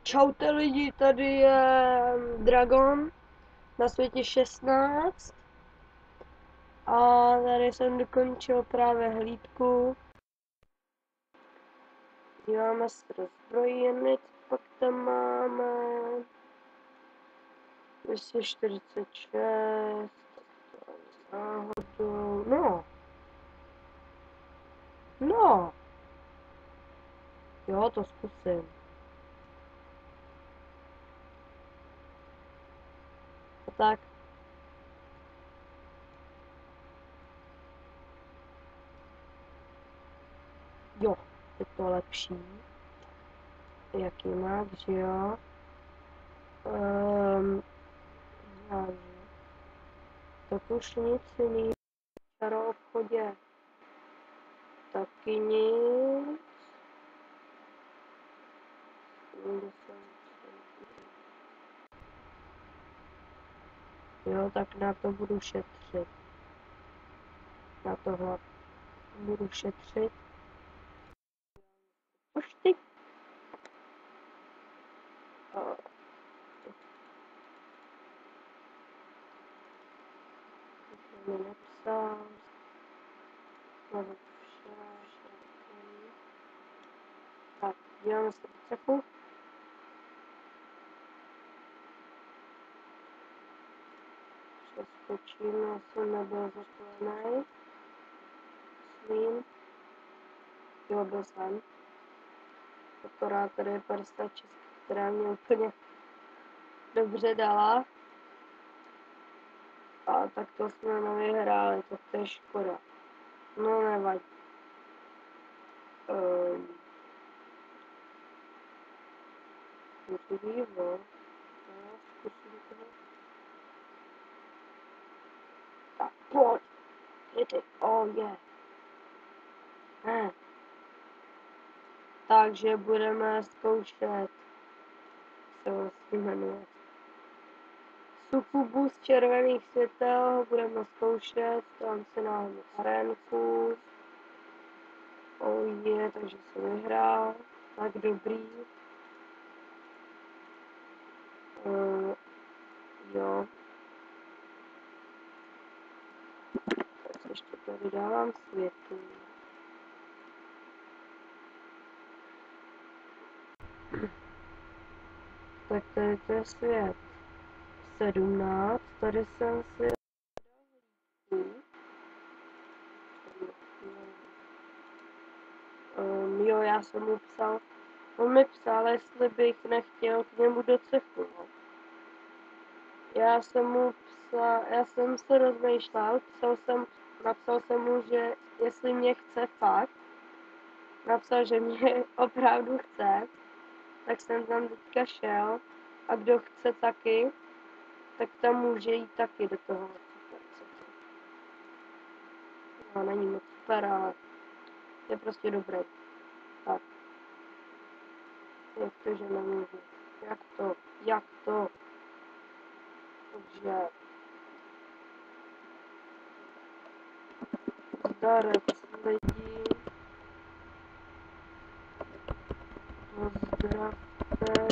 Čaute lidi, tady je Dragon na světě 16 a tady jsem dokončil právě hlídku. Díváme se do zbrojenic, pak tam máme 246, náhodou, no, jo, to zkusím. A tak. Jo, je to lepší. Jak jinak, že jo? Tak už nic jiný v obchodě. Taky nic. Jo, tak na to budu šetřit. Na tohle budu šetřit. Už ty. Mi nepsal. Tak, děláme se do cechu. Přeskočím, jsem nebyl zapojený. Myslím. Jo, byl jsem. Akorát tady je parsta česká, která mě úplně dobře dala. A tak to jsme nevyhráli, tak to je škoda. No nevadí. Můžu vývoj. Zkusím to. Tak pojď. Je. Takže budeme zkoušet. Co se jmenuje? Sukubus červených světel budeme zkoušet. Tam se nám arénku. Takže jsem vyhrál. Tak dobrý. Jo. Tak ještě tady dávám světlo. Tak tady to je svět 17, tady jsem si jo, já jsem mu psal, on mi psal, jestli bych nechtěl k němu do cechu, no. Já jsem se rozmýšlel, napsal jsem mu, že jestli mě chce fakt, napsal, že mě opravdu chce, tak jsem tam teďka šel a kdo chce taky, tak tam může jít taky do toho. No, není moc super, ale je prostě dobrý. Tak. Jak to, že nemůžu? Jak to? Takže... Zdarec lidi. Pozdravte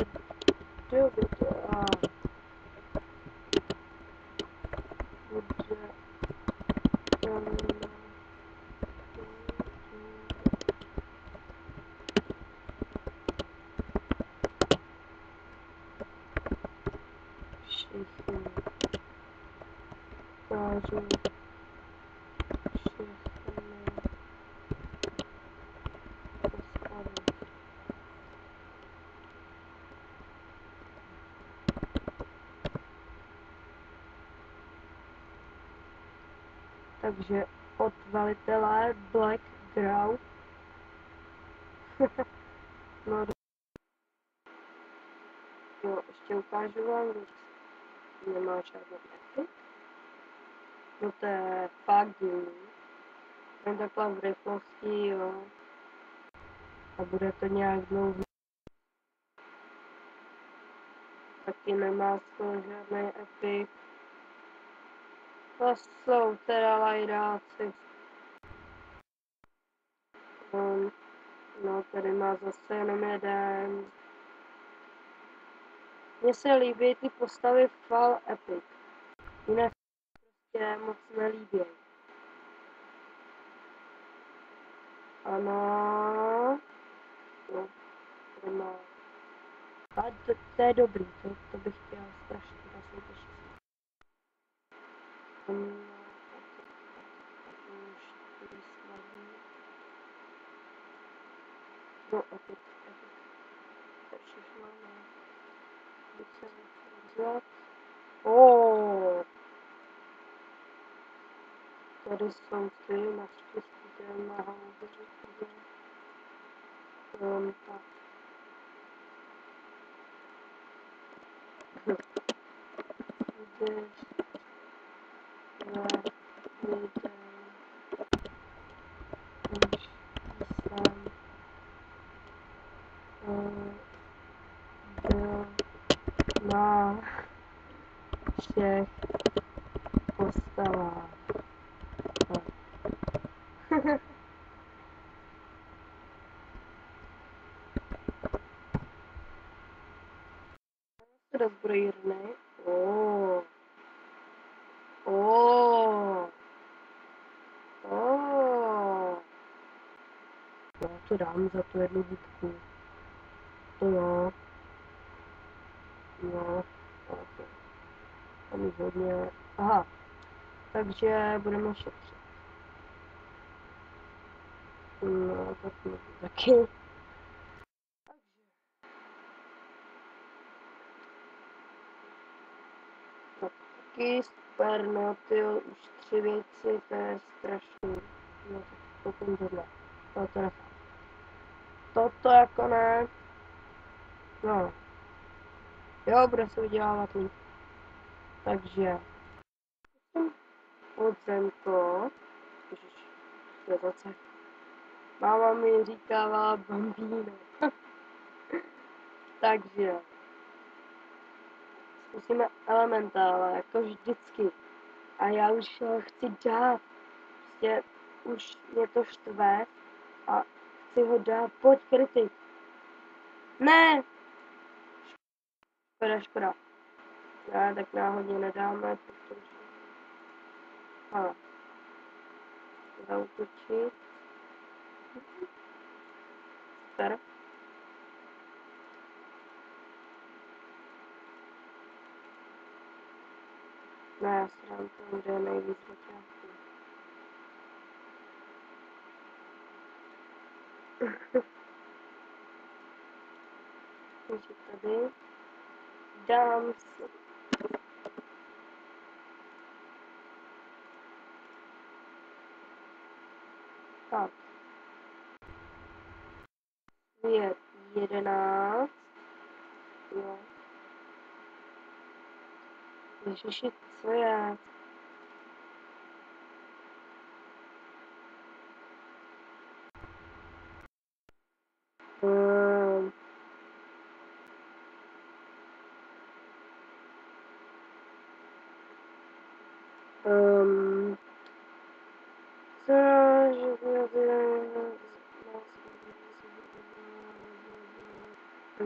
do videa. Bude všichni ukážu všechny postavy. Takže od velitele Black Grau. No, jo, ještě ukážu vám víc. Nemá žádné efekt. No to je fakt divný. Jen takhle v rychlosti, jo. A bude to nějak dlouho. Taky nemá skoro žádný epic. To jsou teda lajdáci. No, tady má zase jenom jeden. Mně se líbí ty postavy Fall Epic. Jinak prostě moc nelíbí. Ano. No. A to je dobrý, to bych chtěl strašně na soutěži. No, opět, to je všechno, no. Bych se dělat. Tady jsou ty, naštěstí to je na houzeři, tak. Jdeš, na všech postavách. Rozbrojírny. Já to dám za tu jednu bitku. To jo. No, to tam je hodně. Aha, takže budeme šetřit. No, tak to taky. Taky super, no tyjo, už 3 věci, to je strašný. No tak potom tohle. To nechám. Toto jako ne. No. Jo, bude se vydělávat líp. Takže. Podzemko. Ježiš, to je zase. Máma mi říkává bambíno. Takže. Zkusíme elementála, jako vždycky. A já už ho chci dát. Prostě už mě to štve. A chci ho dát. Pojď, kritik. Ne! Škoda. Ne, tak náhodně nedáme, protože... Zautočit. Super. Ne, já si dám to, kde je nejvíc vytrátků. Takže tady dám si tak. Je 11. Jo. Ježiši, co je?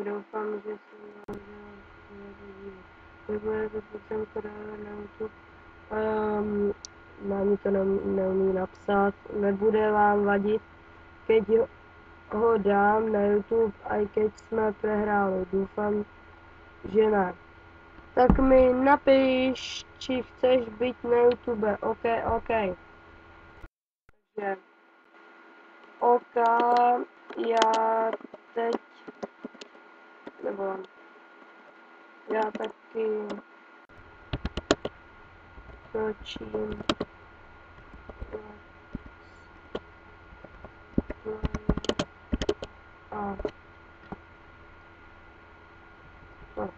Doufám, že se nebude to podzemko dávat na YouTube. Mámi to neumí napsat. Nebude vám vadit, keď ho dám na YouTube, aj keď jsme prehráli. Doufám, že ne. Tak mi napiš, či chceš být na YouTube. OK. Takže OK, já teď, nebo já taky točím a to.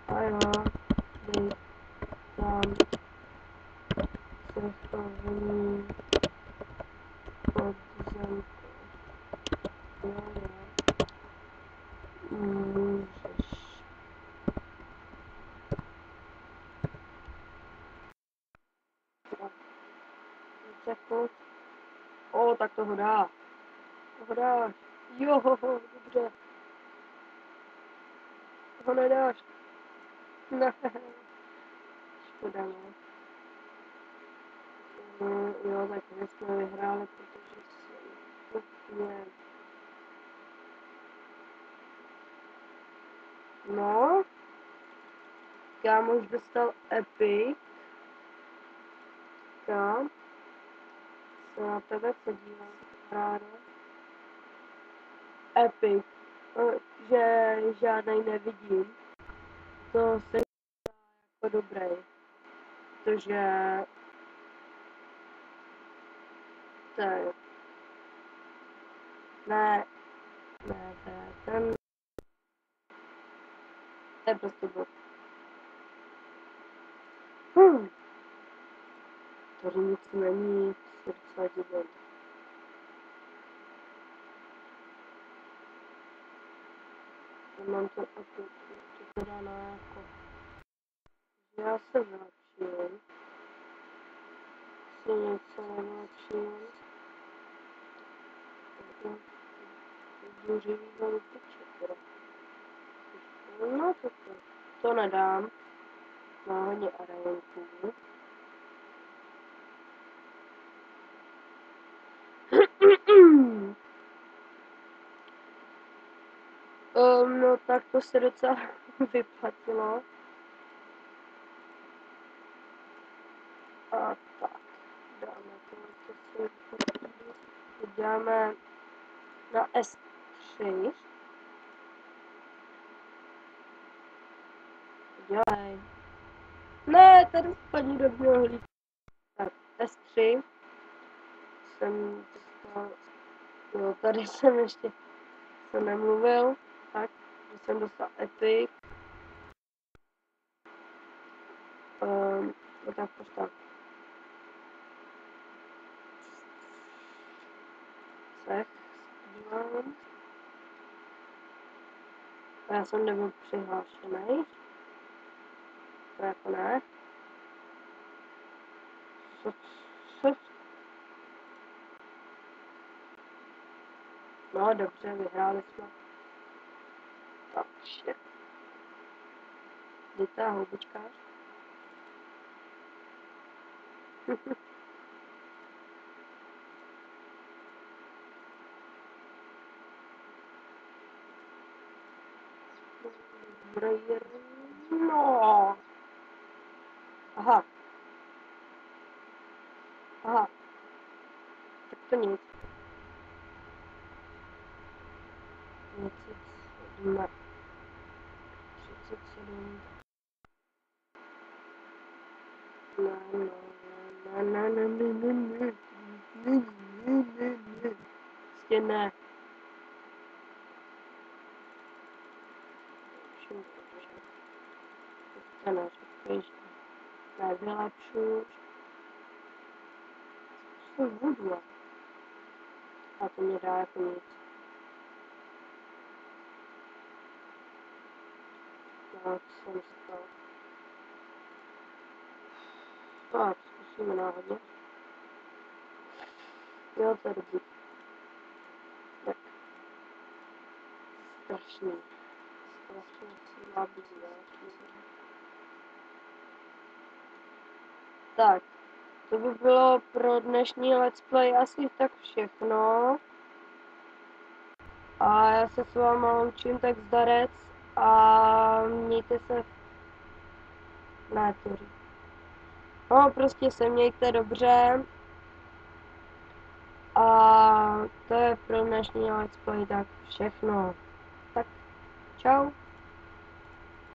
A já bych tam cestovní podzemku. Můžeš. Tak, tak to dá. Jo, dobře. Ho nedáš. Ne. Škoda, no. Jo, tak my jsme vyhráli, protože jsem úplně... No, kámoš dostal Epic. Já se na tebe podívám, ráda. Epic, že žádnej nevidím. To se jako dobrý, protože to je, ne, to je prostě bot. Tady nic není, se docela divím. Mám to teda na jako, já se vylepším, si něco nevylepším, budu živýho piče teda. No to nedám, má hodně areontů. No tak to se docela vyplatilo. A tak, dáme to si dáme na S3. Dělej. Ne, tady spadní do běhlí. Tak, S3. Jsem dostal, jo, tady jsem ještě nemluvil, tak, že jsem dostal Epic. No tak postav. Cech, dívám. A já jsem nebyl přihlášený. To jako ne. No dobře, vyhráli jsme. Takže. Dejte houbičkář. No. Aha. Aha. Tak to nic. 37. 37. Ne. Prostě ne. To neříkej, že nevylepšu. Co budu? A to mě dá jako nic. No, co jsem stal. Tak, zkusíme náhodně. Jo, to je dobrý. Tak. Strašný. Strašně slabý, tak, to by bylo pro dnešní let's play asi tak všechno. A já se s váma loučím, tak zdarec a mějte se na to. No, prostě se mějte dobře. A to je pro dnešní let's play tak všechno. Tak, čau.